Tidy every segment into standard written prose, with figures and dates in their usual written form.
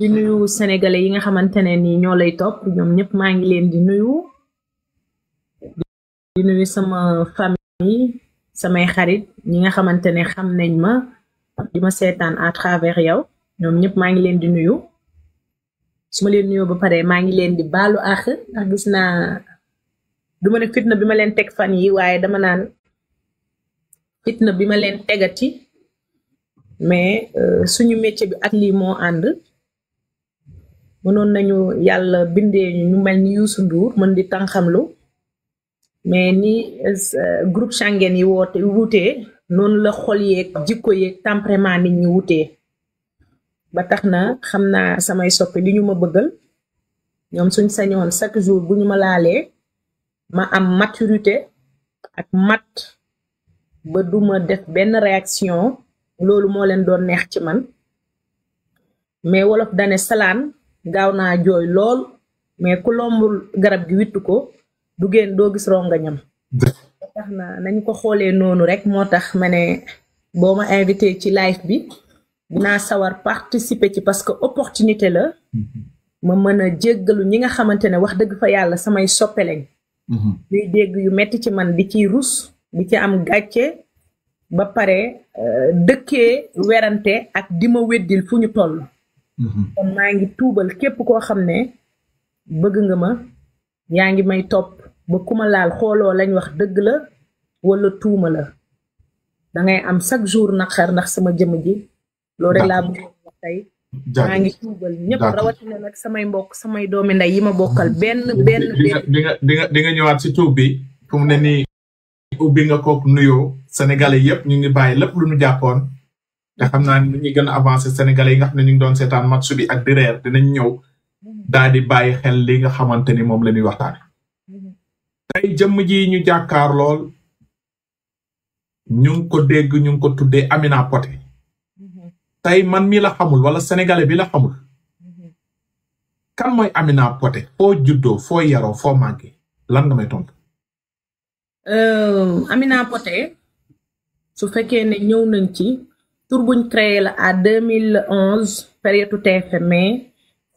di nuyu sénégalais yi nga xamante ne ni ñoo lay topp ñoom ñëpp maa ngi leen di nuyu sama famille samay xarit ñi nga xamante ne xam nañ ma di ma seetaan à travers yow ñoom ñëpp maa ngi leen di nuyu su ma leen nuyoo ba pare maa ngi leen di baalu àq ndax gis naa duma ne fitna bi ma leen teg fan yi waaye dama naan fitna bi ma leen tegati mais suñu métier bi ak lii moo ànd mënoon nañu yàlla bindee ñu mel ni Youssou Ndour mën di tànxamlu mais ni groupe Schengen yi wutee noonu la xol yeeg jikko yeeg tempérament nit ñi wutee ba tax na xam naa samay soppi li ñu ma bëggal ñoom suñ sañoon chaque jour bu ñu ma laalee ma am maturité ak mat ba duma def benn réaction loolu moo leen doon neex ci man mais wolof dane salaan gaaw naa jooy lool mais ku lombul garab gi wittu ko du génn doo gis rongañam tax na nañu ko xoolee noonu rek moo tax ma ne boo ma invité ci live bi dinaa sawar participer ci parce que opportunité la ma mën a jéggalu ñi nga xamante ne wax dëgg fa yàlla samay soppe lañ luy dégg yu metti ci man di ciy rus di ci am gàcce ba pare dëkkee werante ak di ma weddil fu ñu toll kon maa ngi tuubal képp koo xam ne bëgg nga ma yaa ngi may topp ba ku ma laal xooloo lañ wax dëgg la wala tuuma la dangay am chaque jour naqar ndax sama jëmm ji loolu rek laa bëgg wax tey maa ngi tuubal ñëpp rawatina nag samay mbokk samay doomi ndey yi ma bokkal benn di nga ñëwaat si tuub bi fu mu ne nii ubbi nga kook nuyoo sénégalais yëpp ñu ngi bàyyi lépp lu ñu jàppoon te xam naa ni ñu gën a avancé sénégalais yi nga xam ne ñu ngi doon seetaan match bi ak di reer dinañ ñëw daal di bàyyi xel li nga xamante ni moom la ñuy waxtaan tey jëmm ji ñu jàkkaar lool ñu ngi ko dégg ñu ngi ko tuddee Amina Poté tey man mi la xamul wala sénégalais bi la xamul kan mooy Amina Poté foo juddoo foo yaroo foo màggee lan nga may tontu. Amina Poté su fekkee ne ñëw nañ ci tur buñ créé la à 2011 période TFM mais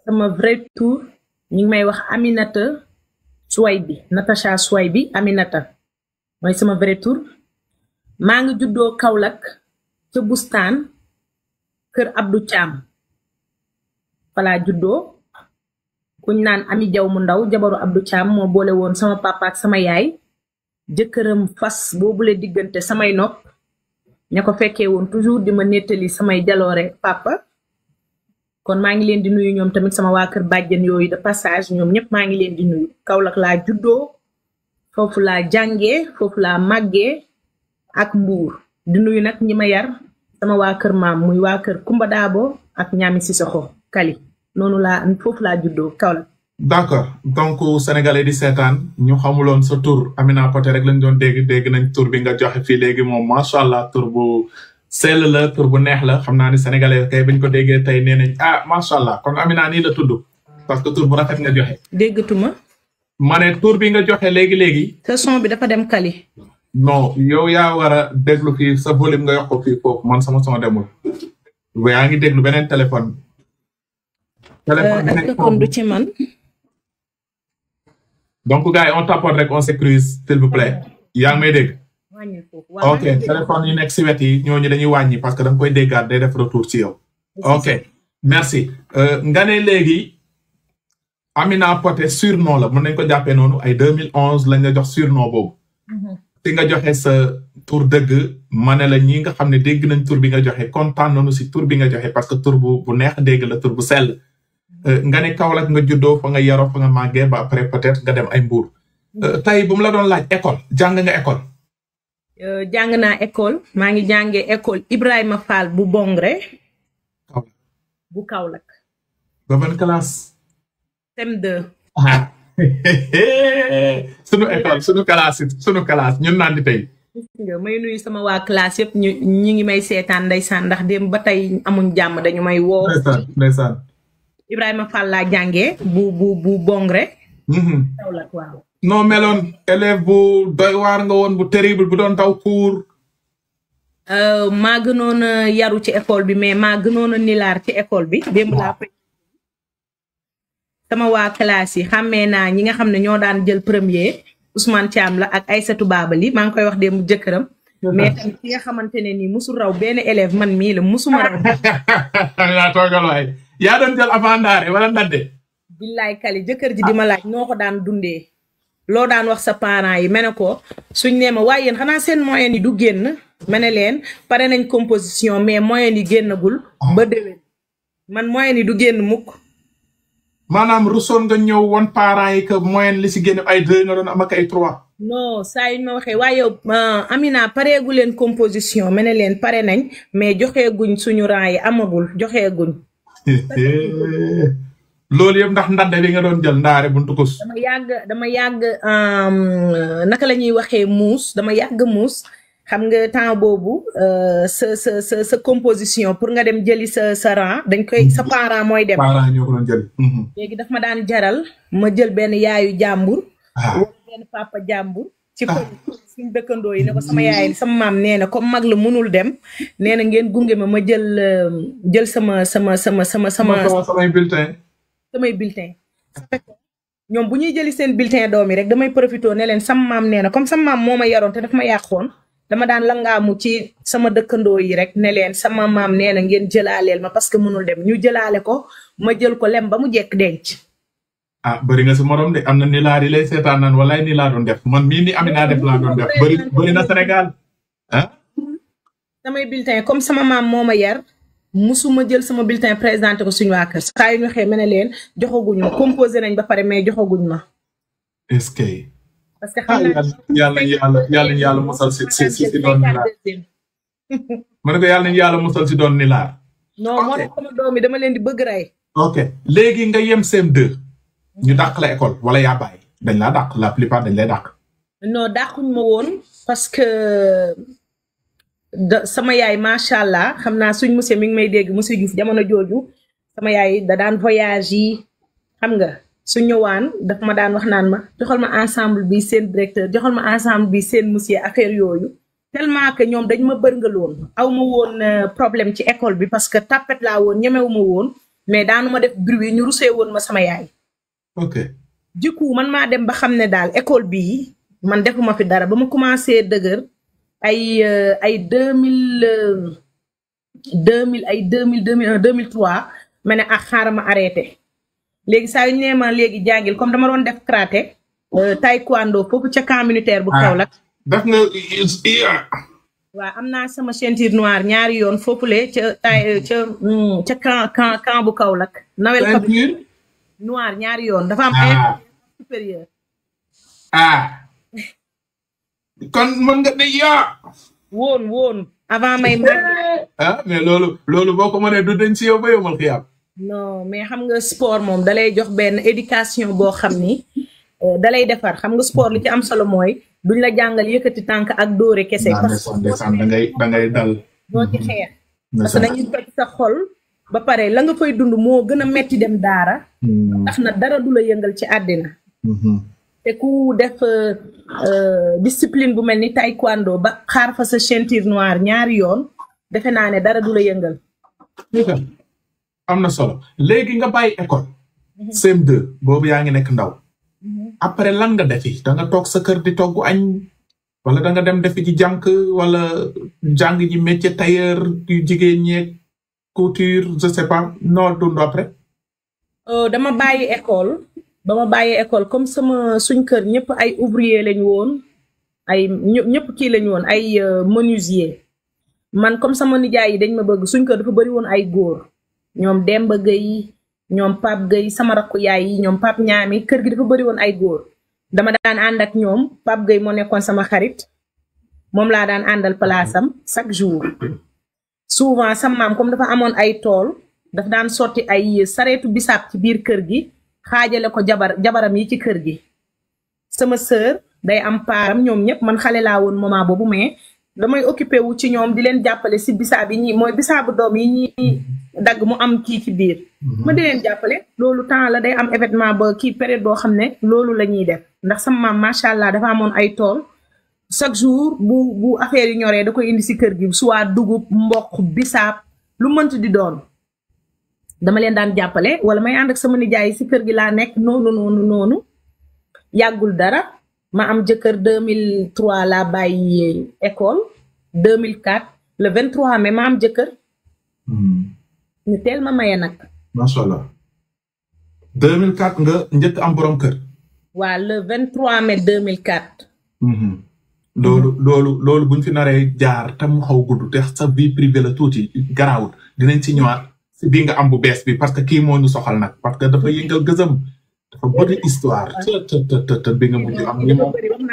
sama vrai tour ñu ngi may wax Aminata Souaïbi Natacha Souaïbi Aminata mooy sama vrai tour maa ngi juddoo Kaolack ca Bustaan kër Abdou Thiam falaa juddoo kuñ naan Ami Jaw mu ndaw jabaru Abdou Thiam moo boole woon sama papa ak sama yaay jëkkëram fas boobule diggante samay nopp ña ko fekkee woon toujours di ma nettali samay jaloore papa kon maa ngi leen di nuyu ñoom tamit sama waa kër bàjjen yooyu de passage ñoom ñëpp maa ngi leen di nuyu Kaolack laa juddoo foofu laa jàngee foofu laa màggee ak Mbuur di nuyu nag ñi ma yar sama waa kër maam muy waa kër Kumba Daabo ak ñaami Sissoko Kali noonu laa foofu laa juddoo Kaolack. d'accord donc sénégalais di seetaan ñu xamuloon sa tur Amina Poté rek lañ doon dégg nañ tur bi nga joxe fii léegi moom macha allah tur bu sell la tur bu neex la xam naa ni sénégalais kay bañ ko déggee tey nee nañ ah macha allah kon Amina nii la tudd parce que tur bu rafet nga joxe. déggatuma. ma ne tur bi nga joxe léegi. sa son bi dafa dem Kali. non yow yaa war a déglu fii sa volume nga yokk ko fii foofu man sama son demul yaa ngi déglu beneen téléphone. est-ce que kon du ci man. donc gars yi on tapote rek on sécurise s'il vous plaît yaa ngi may dégg. ok téléphone yi nekk si wet yi ñooñu dañuy wàññi parce que da nga koy déggaat day def retour ci yow. ok merci nga ne léegi Amina Poté surnom la mën nañ ko jàppee noonu ay 2011 lañ la jox surnom boobu. ti nga joxe sa tur dëgg ma ne la ñi nga xam ne dégg nañ tur bi nga joxe kontaan nañu si tur bi nga joxe parce que tur bu neex dégg la tur bu sell. nga ne Kaolack nga juddoo fa nga yaroo fa nga màggee ba après peut-être nga dem ay Mbuur tey bu mu la doon laaj école jàng nga école. jàng naa école maa ngi jàngee école Ibrahima Fall bu Bongre. bu Kaolack. ba ban classe. CM2. sunu école sunu classe ñun naan di tey. may nuyu sama waa classe yëpp ñu ngi may seetaan ndeysaan ndax dem ba tey amuñ jàmm dañu may woo. ndeysaan. Ibrahima Fall laa jàngee bu Bongre. Kaolack waaw. noo meloon élève bu doy waar nga woon bu terrible bu doon taw cours. maa gënoon a yaru ci école bi mais maa gënoon a nilaar ci école bi démb laa sama waa classe yi xàmmee naa ñi nga xam ne ñoo daan jël premier Ousmane Thiam la ak Aïssatou Babali maa ngi koy wax démb jëkkëram mais tamit ki nga xamante ne nii musul raw benn élève man mii la musuma raw. yaa toogal waay yaa doon jël avant ndaare wala ndadde. billaay kali jëkkër ji di ma laaj noo ko daan dundee loo daan wax sa parents yi ma ne ko suñ nee ma waaye yéen xanaa seen moyen yi du génn ma ne leen pare nañ composition mais moyen yi génnagul ba déwén man moyen yi du génn mukk. maanaam rusoon nga ñëw woon parents yi que moyen li si génn ay 2 nga doon am ak ay 3. non saa yu ñu ma waxee waaye yow Amina pareegu leen composition ma ne leen pare nañ mais joxeeguñ suñu rang yi amagul joxeeguñ. loolu yëpp ndax ndadde bi nga doon jël ndaare buntu ko. dama yàgg naka la ñuy waxee muus dama yàgg muus xam nga temps boobu sa composition pour nga dem jëli sa rang dañ koy sa parent mooy dem. parent ñoo ko doon jëli. léegi daf ma daan jaral ma jël benn yaayu jàmbur. wala benn papa jàmbur. ci ko suñ dëkkandoo yi ne ko sama yaay sama maam nee na comme mag la mënul dem nee na ngeen gunge ma jël samay bulletin. samay bulletin ñoom bu ñuy jëli seen bulletin doom yi rek damay profité ne leen sama maam nee na comme sama maam moo ma yaroon te daf ma yàqoon dama daan langaamu ci sama dëkkandoo yi rek ne leen sama maam nee na ngeen jëlaaleel ma parce que mënul dem ñu jëlaale ko ma jël ko lem ba mu jekk denc. ah bëri nga si morom de am na ni laa di lay seetaan naan walaay ni laa doon def man mii ni Amina def laa doon def bëri na Sénégal ah. samay bulletin comme sama maam moo ma yar. musuma jël sama bulletin présenté ko suñu waa kër saa yu ñu waxee ma ne leen joxaguñ ma composé nañ ba pare mais joxaguñ ma. est-ce que. parce que xam naa yàlla musal si doon ni laar. ma ne ko yàlla musal si doon ni laar. non moo tax sama doom yi dama leen di bëgg rey. ok léegi nga yem CM2 ñu dàq la école wala yaa bàyyi dañ laa dàq la plupart dañ lay dàq. non dàquñ ma woon parce que. sama yaay macha allah xam naa suñ monsieur mi ngi may dégg monsieur Diouf jamono jooju sama yaay da daan voyage yi xam nga su ñëwaan daf ma daan wax naan ma joxal ma ensemble bi seen directeur joxal ma ensemble bi seen monsieur affaire yooyu tellement que ñoom dañ ma bërngaloon aw ma woon problème ci école bi parce que tapet laa woon ñemewu ma woon mais daanu ma def bruit ñu rusee woon ma sama yaay. ok du coup man maa dem ba xam ne daal école bii man defuma fi dara ba ma commencé dëgër. ay 2000 2001 2003 ma ne ak xaaral ma arrêté léegi saa yu ñu nee ma léegi jàngil comme dama doon def karaté taekwondo foofu ca camp militaire bu Kaolack. def nga. waaw am naa sama ceinture noire ñaari yoon foofule ca camp bu Kaolack. nawel ceinture noire ñaari yoon dafa am ay supérieur. kon mën nga ne yaa. woon avant may màgg. mais loolu boo ko mënee du dañ si yow ba yomal xiyaam. non mais xam nga sport moom dalay jox benn éducation boo xam ni dalay defar xam nga sport li ci am solo mooy duñ la jàngal yëkkati tànk ak dóore kese. parce que da ngay dal. doo ci xeex. parce que dañuy toj sa xol. ba pare la nga fay dund moo gën a metti dem daara. tax na dara du la yëngal ci àddina. te ku def discipline bu mel ni taekwondo ba xaar fa sa ceinture noire ñaari yoon defe naa ne dara du la yëngal. am na solo léegi nga bàyyi école. CM2 boobu yaa ngi nekk ndaw. après lan nga defi da nga toog sa kër di togg añ wala da nga dem defi ci jànk wala jàng ji métier tailleur yu jigéen ñeeg couture je sais pas noo dund après. dama bàyyi école. ba ma bàyyee école comme suñ kër ñëpp ay ouvrier lañu woon ay ñëpp kii lañu woon ay menuisier man comme sama nijaay yi dañ ma bëgg suñ kër dafa bëri woon ay góor ñoom Demba Gueye ñoom Pape Gueye sama rakku yaay yi ñoom Pape Ñaami kër gi dafa bëri woon ay góor dama daan ànd ak ñoom Pape Gueye moo nekkoon sama xarit moom laa daan àndal palaasam chaque jour souvent sama maam comme dafa amoon ay tool dafa daan sotti ay sareetu bisaab ci biir kër gi xaajale ko jabaram yi ci kër gi sama sœur day am paaram ñoom ñëpp man xale laa woon moment boobu mais damay occupé wu ci ñoom di leen jàppale si bisaab yi ñi mooy bisaabu doom yi ñi dagg mu am kii ci biir ma di leen jàppale loolu temps la day am événement ba kii période boo xam ne loolu la ñuy def ndax sama maam macha allah dafa amoon ay tool chaque jour bu affaire yi ñoree da koy indi si kër gi soit dugub mboq bisaab lu mënti di doon dama leen daan jàppale wala may ànd ak sama nijaay si kër gi laa nekk noonu yàggul dara ma am jëkkër 2003 laa bàyyi école 2004 le 23 mai ma am jëkkër ñu teel ma maye nag. macha allah 2004 nga njëkk am borom kër. waa le 23 mai 2004. loolu buñ fi naree jaar tam mu xaw gudd te sa vie privée la tuuti garaawul dinañ ci ñëwaat si bii nga am bu bees bi parce que kii moo ñu soxal nag parce que dafa yëngal gëzëm dafa bëri histoire te bi nga mujj am ni moom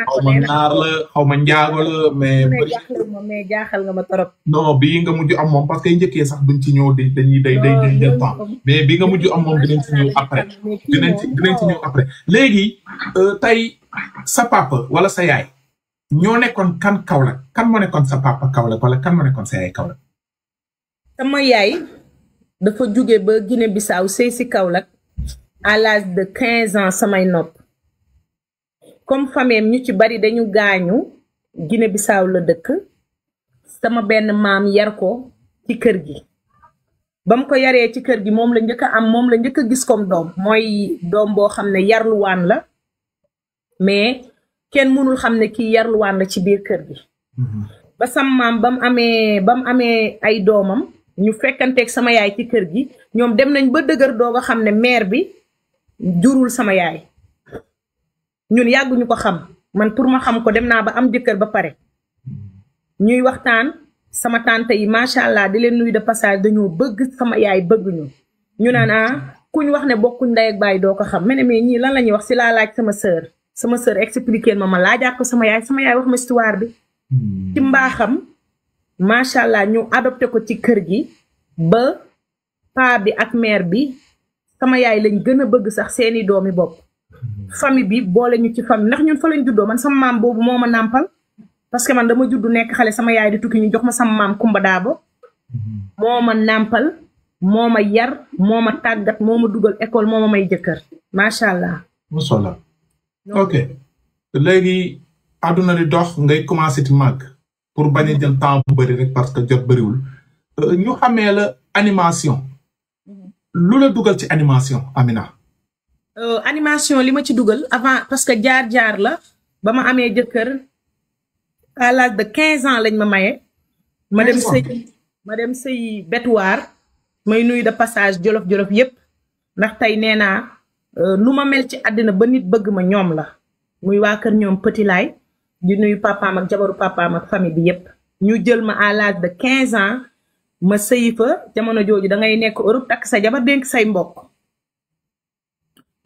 xaw ma naar la xaw ma njaago la mais jaaxal nga ma torop. non bii nga mujj am moom parce que njëkkee sax duñ ci ñëw dañuy day jël temps mais bi nga mujj am moom dinañ ci ñëw après dinañ ci ñëw après léegi tey sa papa wala sa yaay ñoo nekkoon kan Kaolack kan moo nekkoon sa papa Kaolack wala kan moo nekkoon sa yaay Kaolack. sama yaay dafa jóge ba Guinée Bissau sëy si Kaolack à l'âge de 15 ans samay nopp comme famille ñu ci bari dañu gaañu Guinée Bissau la dëkk sama benn maam yar ko ci kër gi ba mu ko yaree ci kër gi moom la njëkk a am moom la njëkk a gis comme doom mooy doom boo xam ne yarluwaan la mais kenn mënul xam ne kii yarluwaan la ci biir kër gi ba sama maam ba mu amee ay doomam ñu fekkanteeg sama yaay ci kër gi ñoom dem nañ ba dëgër doog a xam ne mère bi jurul sama yaay ñun yàgguñu ko xam man pour ma xam ko dem naa ba am jëkkër ba pare ñuy waxtaan sama tante yi macha allah di leen nuyu de passage dañoo bëgg sama yaay bëgg ñu naan kuñ wax ne bokkuñ ndey ak baay doo ko xam mais ñii lan la ñuy wax si laa laaj sama sœur expliqué ma laajaat ko sama yaay wax ma histoire bi ci mbaaxam macha allah ñu adopté ko ci kër gi ba paa bi ak mère bi sama yaay lañ gën a bëgg sax seeni doomi bopp famille bi boole ñu ci famille ndax ñun fa lañ juddoo man sama maam boobu moo ma nàmpal parce que man dama juddu nekk xale sama yaay di tukki ñu jox ma sama maam Kumba Daabo moo ma nàmpal moo ma yar moo ma tàggat moo ma dugal école moo ma may jëkkër macha allah. macha allah ok léegi àdduna di dox ngay commencé ci màgg pour bañ a jël temps bu bëri rek parce que jot bëriwul ñu xamee la animation lu la dugal ci animation Amina. animation li ma ci dugal avant parce que jaar la ba ma amee jëkkër à l'âge de 15 ans lañ ma maye. ma dem sëy Betuwaar may nuyu de passage jolof yépp ndax tey nee naa nu ma mel ci àddina ba nit bëgg ma ñoom la muy waa kër ñoom Petit Laay di nuyu papaam ak jabaru papaam ak famille bi yépp ñu jël ma à l'âge de 15 ans ma sëyi fa jamono jooju da ngay nekk Europe takk sa jabar dénk say mbokk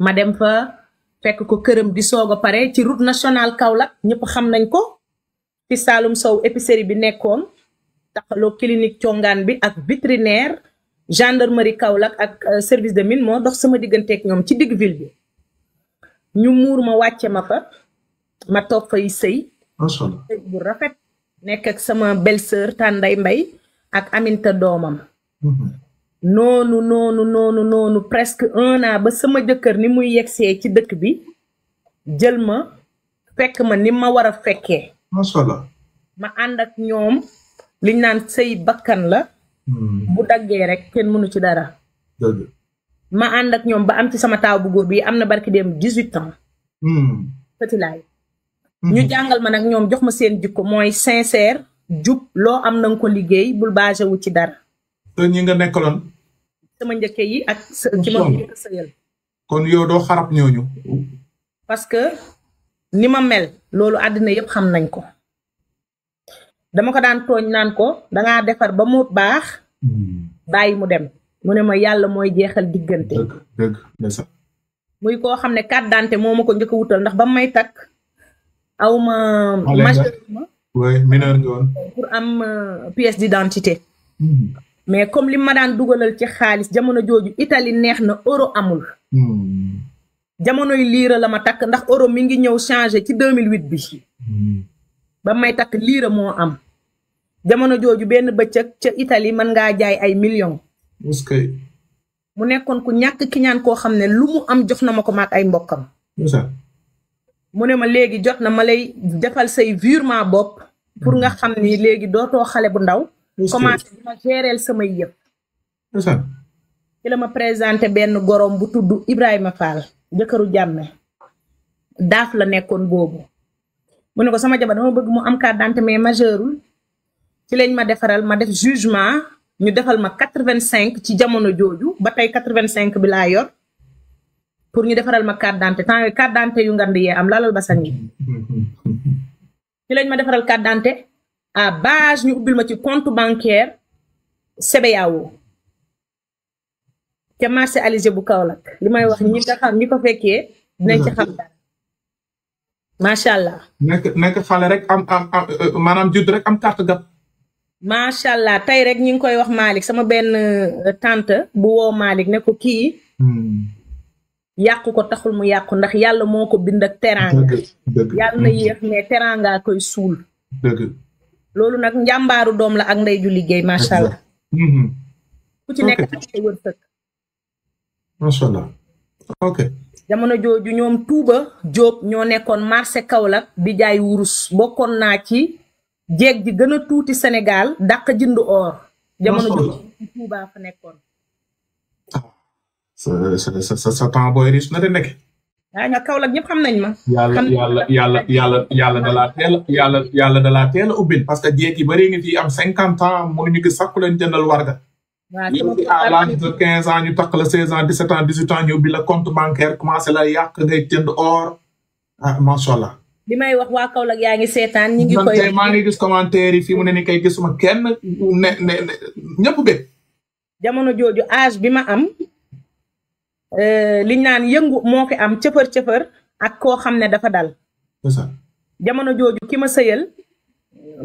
ma dem fa fekk ko këram di soog a pare ci route nationale Kaolack ñëpp xam nañ ko fi Saloum Sow épicerie bi nekkoon taxaloo clinique congaan bi ak vétérinaire gendarmerie Kaolack ak service de mine moo dox sama digganteeg ñoom ci digg ville bi ñu muur ma wàcce ma fa ma toog fay sëy bu rafet nekk ak sama belle-sœur Tànday Mbay ak Aminta doomam noonu presque 1 an ba sama jëkkër ni muy yegsee ci dëkk bi jël ma fekk ma ni ma war a fekkee macha allah ma ànd ak ñoom liñ naan sëy bakkan la bu daggee rek kenn mënu ci dara ma ànd ak ñoom ba am ci sama taaw bu góor bi am na barki dem 18 ans Petit Laay ñu jàngal ma nag ñoom jox ma seen jikko mooy sincère jub loo am na nga ko liggéey bul basé wu ci dara ñi nga nekkaloon sama njëkke yi ak ci ma njëkk sëyal kon yow doo xarab ñooñu parce que ni ma mel loolu àddina yépp xam nañ ko dama ko daan tooñ naan ko dangaa defar ba mu baax bàyyi mu dem mu ne ma yàlla mooy jeexal diggante dëgg muy koo xam ne carte d'identité moo ma ko njëkk a wutal ndax ba may takk aw ma majeur mineur nga woon pour am pièce d'identité mais comme li ma daan dugalal ci xaalis jamono jooju Italie neex na euro amul jamonoy liira la ma takk ndax euro mi ngi ñëw changé ci 2008 bi ba may takk liira moo am jamono jooju benn bëccëg ca Italie mën ngaa jaay ay millions mu nekkoon ku ñàkk ki ñaan koo xam ne lu mu am jox na ma ko maak ay mbokkam mu ne ma léegi jot na ma lay defal say virement bopp pour nga xam ni léegi dootoo xale bu ndaw commencé di ma géreel samay yëpp ci la ma présenté benn gorom bu tudd Ibrahima Fall jëkkëru jàmme daaf la nekkoon boobu mu ne ko sama jabar dama bëgg mu am carte d'identité mais majeurul ci lañ ma defaral ma def jugement ñu defal ma 85 ci jamono jooju ba tey 85 bi laa yor pour ñu defaral ma carte d'identité temps yooyu carte d'identité yu ngand yee am lalal basang yi ci lañ ma defaral carte d'identité à base ñu ubbil ma ci compte bancaire CBAO ca marché Alizé bu Kaolack li may wax ñi nga xam ñi ko fekkee dinañ ci xam dara macha allah. nekk xale rek am maanaam judd rek am carte gab. macha allah tey rek ñi ngi koy wax Malick sama benn tante bu woo Malick ne ko kii. yàqu ko taxul mu yàqu ndax yàlla moo ko bind ak teraanga. yàlla na yéex mais teraanga koy suul. dëgg. loolu nag njàmbaaru doom la ak ndey ju liggéey macha allah. ku ci nekk ak sa wërsëg. macha allah ok. jamono jooju ñoom Touba Diop ñoo nekkoon marché Kaolack di jaay wurus bokkoon naa ci jeeg ji gën a tuuti Sénégal dàq jënd or. jamono jooju Touba fa nekkoon. sa temps booy riche na de nekk. waaw nga Kaolack ñëpp xam nañ ma. yàlla da laa teel a ubbil parce que jeeg yi bari ngi fi am 50 ans mënuñu gis sax ku leen jëndal warga. waaw à l'âge de 15 ans ñu takk la 16 ans 17 ans 18 ans ñu ubbi la compte bancaire commencé la yàq ngay jënd or ah macha allah. li may wax waa Kaolack yaa ngi seetaan ñu ngi koy. maa ngi gis commentaire yi fii mu ne ni kay gisuma kenn ne ñëpp bëgg. jamono jooju âge bi ma am liñ naan yëngu moo fi am cëfër ak koo xam ne dafa dal. c'est ça. jamono jooju ki ma sëyal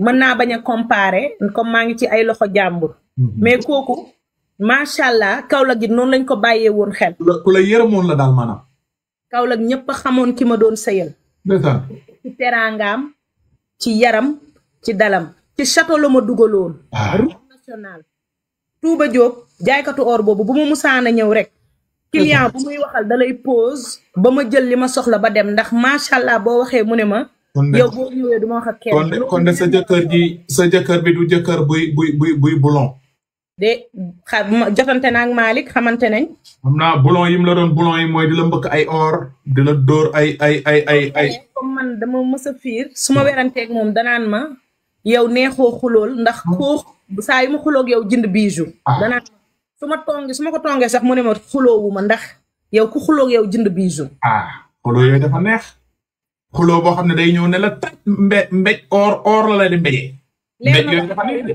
mën naa bañ a comparer comme maa ngi ci ay loxo jàmbur. mais kooku macha allah Kaolack gi noonu lañ ko bàyyee woon xel. ku la yërëmoon la daal maanaam. Kaolack ñëpp a xamoon ki ma doon sëyal. ndeysaan. ci teraangaam ci yaram ci dalam ci château la ma dugaloon. route nationale. Touba Diop jaaykatu or boobu bu ma musaana ñëw rek. client bu muy waxal da lay pause ba ma jël li ma soxla ba dem ndax macha allah boo waxee mu ne ma. yow boo ñëwee du ma wax ak kenn. kon de sa jëkkër bi du jëkkër buy boulon. de jotante naa ak Malick xamante nañ. xam naa boulon yi mu la doon boulon yi mooy di la mbëkk ay or di la dóor ay. comme man dama mës a fiir su ma weranteeg moom danaan ma yow neexoo xulool ndax koo saa yu ma xuloog yow jënd bijou. danaan ma su ma ko tongee sax mu ne ma xuloowu ma ndax yow ku xuloog yow jënd bijou. xuloo yooyu dafa neex. xuloo boo xam ne day ñëw ne la taj mbéj or la di mbéjee. mbéj yooyu dafa neex de.